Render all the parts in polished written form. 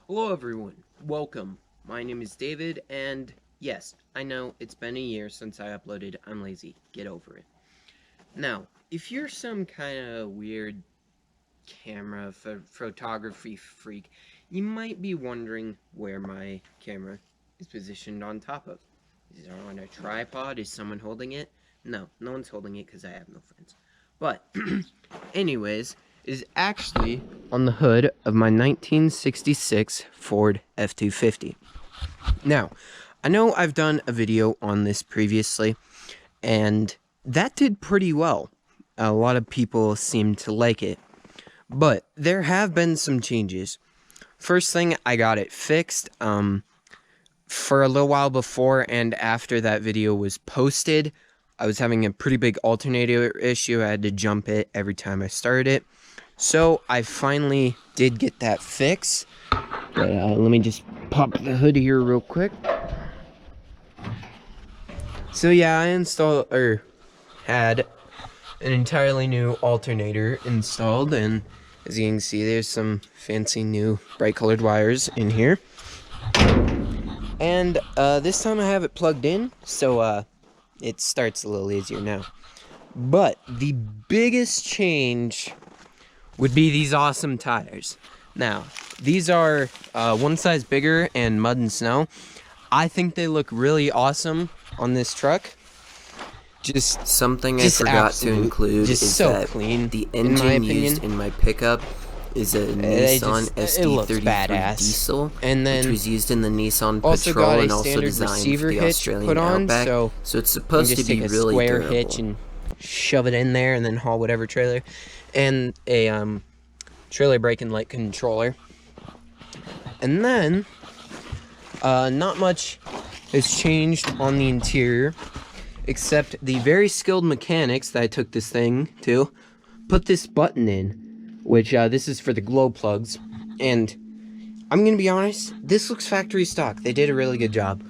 Hello everyone, welcome. My name is David, and yes, I know it's been a year since I uploaded. I'm lazy, get over it. Now, if you're some kind of weird camera photography freak, you might be wondering where my camera is positioned on top of. Is it on a tripod? Is someone holding it? No, no one's holding it because I have no friends. But, anyways, is actually on the hood of my 1966 Ford F-250. Now, I know I've done a video on this previously, and that did pretty well. A lot of people seemed to like it, but there have been some changes. First thing, I got it fixed. For a little while before and after that video was posted, I was having a pretty big alternator issue. I had to jump it every time I started it. So I finally did get that fixed. But let me just pop the hood here real quick. So yeah, I had an entirely new alternator installed, and as you can see, there's some fancy new bright colored wires in here. And this time I have it plugged in, so it starts a little easier now. But the biggest change would be these awesome tires. Now, these are one size bigger and mud and snow. I think they look really awesome on this truck. Just something I forgot to include is so that clean, the engine used in my pickup is a Nissan SD33 diesel, and then which was used in the Nissan also Patrol and got a also standard designed for receiver the hitch Australian put on, Outback. so it's supposed you to just be take a really square durable. hitch and shove it in there, and then haul whatever trailer, and a trailer brake and light controller. And then not much has changed on the interior, except the very skilled mechanics that I took this thing to put this button in, which this is for the glow plugs. And I'm gonna be honest, this looks factory stock. They did a really good job.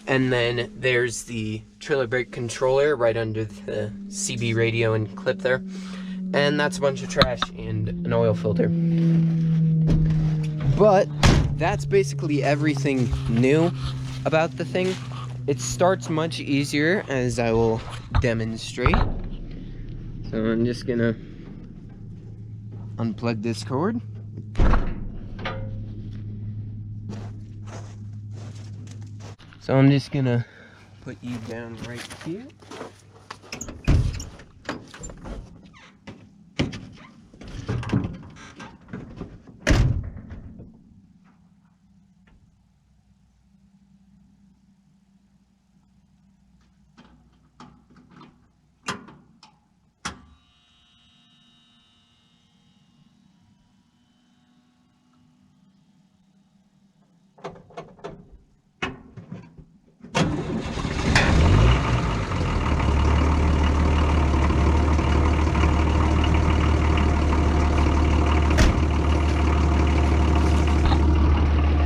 And then there's the trailer brake controller right under the CB radio and clip there. And that's a bunch of trash and an oil filter. But that's basically everything new about the thing. It starts much easier, as I will demonstrate. So I'm just gonna unplug this cord. So I'm just gonna put you down right here.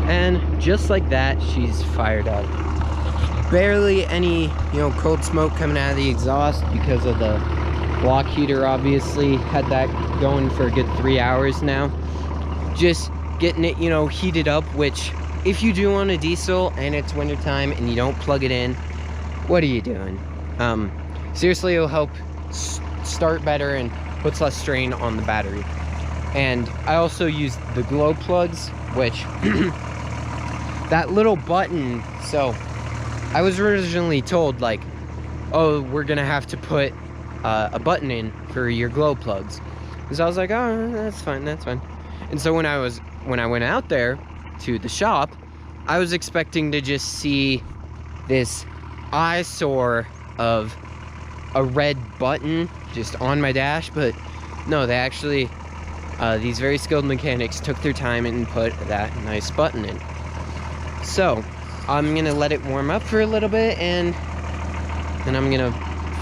And just like that, she's fired up. Barely any, cold smoke coming out of the exhaust because of the block heater. Obviously had that going for a good 3 hours now. Just getting it, heated up, which if you do on a diesel and it's wintertime and you don't plug it in, what are you doing? Seriously, it'll help start better and puts less strain on the battery. And I also used the glow plugs, which that little button, so I was originally told, like, oh, we're gonna have to put a button in for your glow plugs. And so I was like, oh, that's fine. And so when I went out there to the shop, I was expecting to just see this eyesore of a red button just on my dash, but no, they actually, these very skilled mechanics took their time and put that nice button in. So I'm gonna let it warm up for a little bit, and then I'm gonna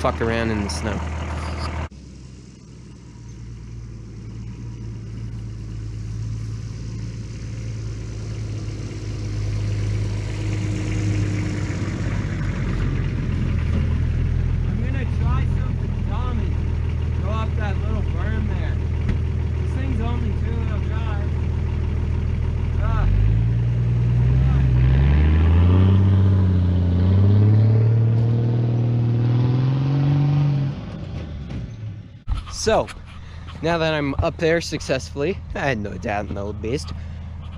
fuck around in the snow. I'm gonna try something dumb and go up that little berm there. This thing's only 2-wheel drive. So, now that I'm up there successfully, I had no doubt in the old beast,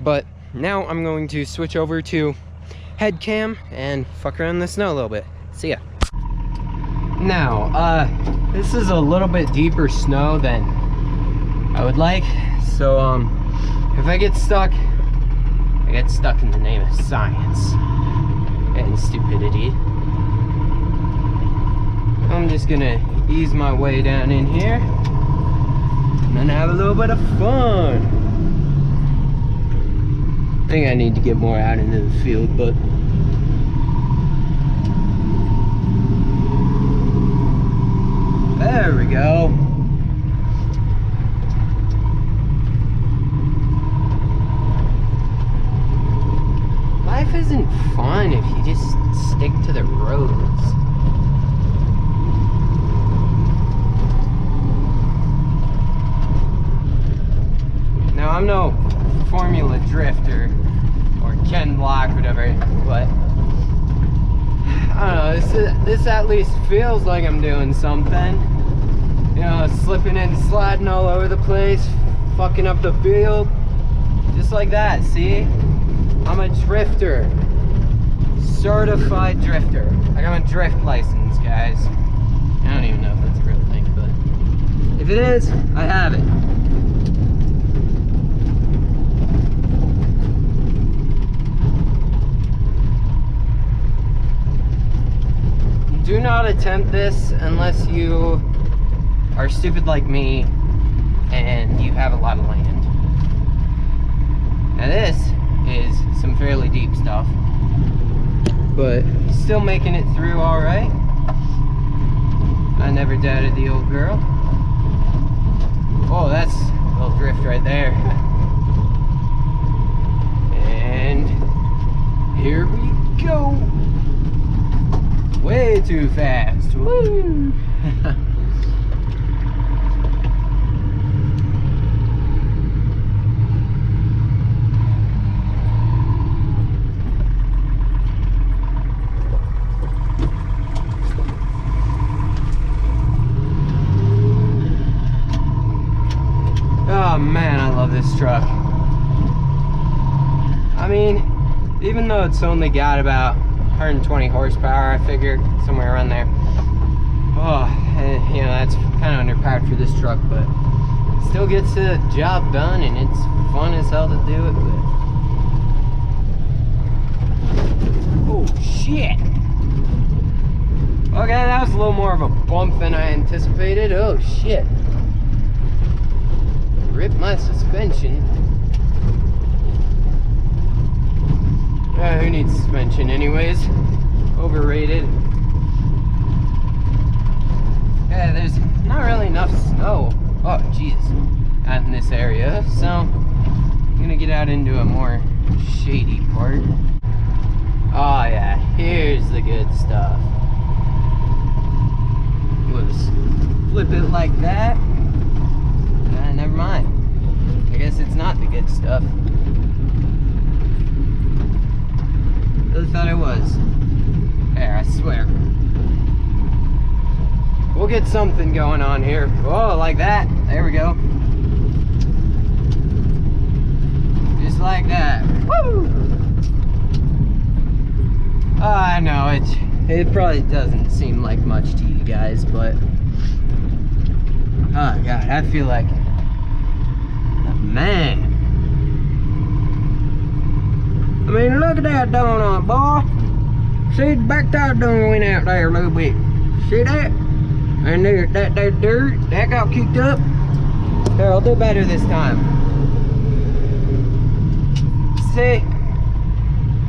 but now I'm going to switch over to head cam and fuck around in the snow a little bit. See ya. Now, this is a little bit deeper snow than I would like, so if I get stuck in the name of science and stupidity. I'm just gonna ease my way down in here and then have a little bit of fun. I think I need to get more out into the field, but there we go. Life isn't fun if you just stick to the roads. Now, I'm no Formula Drifter or Ken Block, whatever, but I don't know, this at least feels like I'm doing something. You know, slipping and sliding all over the place, fucking up the field, just like that, see? I'm a drifter. Certified drifter. I got my drift license, guys. I don't even know if that's a real thing, but if it is, I have it. Do not attempt this unless you are stupid like me and you have a lot of land. Now this is some fairly deep stuff, but still making it through all right. I never doubted the old girl. Oh, that's a little drift right there. And here we go. Way too fast. Woo! Oh man, I love this truck. I mean, even though it's only got about 120 horsepower, I figure, somewhere around there. Oh, you know, that's kind of underpowered for this truck, but it still gets the job done, and it's fun as hell to do it with. Oh, shit! Okay, that was a little more of a bump than I anticipated. Oh, shit. Rip my suspension. Who needs suspension anyways? Overrated. Yeah, there's not really enough snow. Oh, Jesus. Out in this area, so I'm gonna get out into a more shady part. Oh yeah, here's the good stuff. Let's flip it like that. Never mind. I guess it's not the good stuff. Really thought it was. There, I swear. We'll get something going on here. Oh, like that. There we go. Just like that. Woo! I know, it probably doesn't seem like much to you guys, but oh god, I feel like man. I mean, look at that donut, boy. See, the back tire done went out there a little bit. See that? And there, that dirt, that got kicked up. Here, I'll do better this time. See?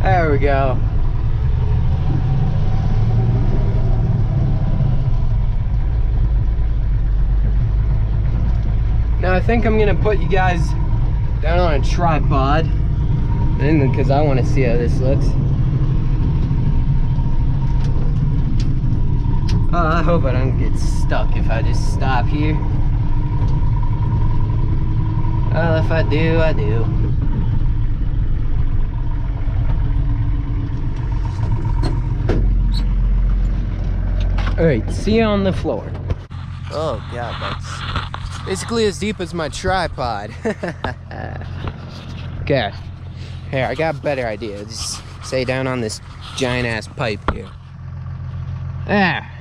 There we go. Now I think I'm gonna put you guys down on a tripod, and because I want to see how this looks. Oh, I hope I don't get stuck if I just stop here. Well, if I do, I do. Alright, see you on the floor. Oh god, that's Basically as deep as my tripod. Okay. Here, I got a better idea. Just stay down on this giant ass pipe here. Ah.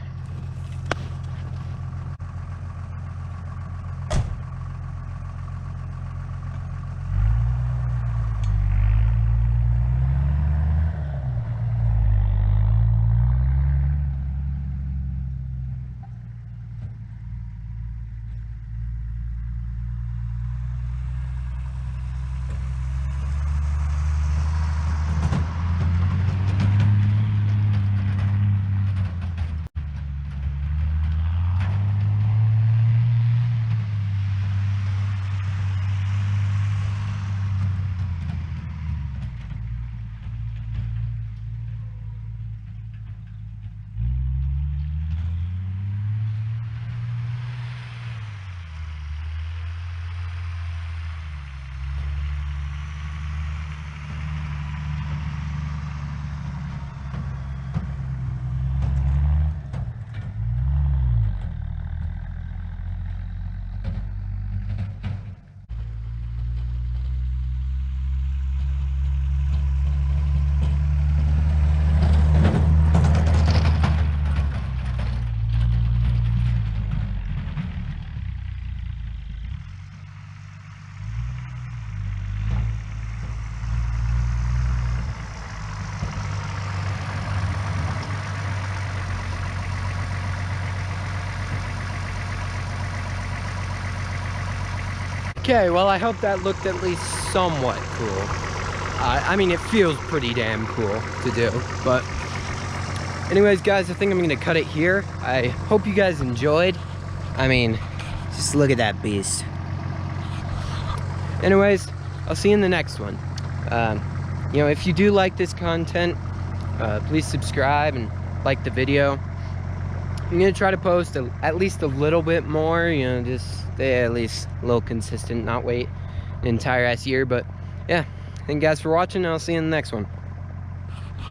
Okay, well, I hope that looked at least somewhat cool. I mean, it feels pretty damn cool to do, but anyways, guys, I think I'm gonna cut it here. I hope you guys enjoyed. I mean, just look at that beast. Anyways, I'll see you in the next one. You know, if you do like this content, please subscribe and like the video. I'm gonna try to post at least a little bit more, you know, just stay at least a little consistent, not wait an entire ass year. But yeah, thank you guys for watching, and I'll see you in the next one.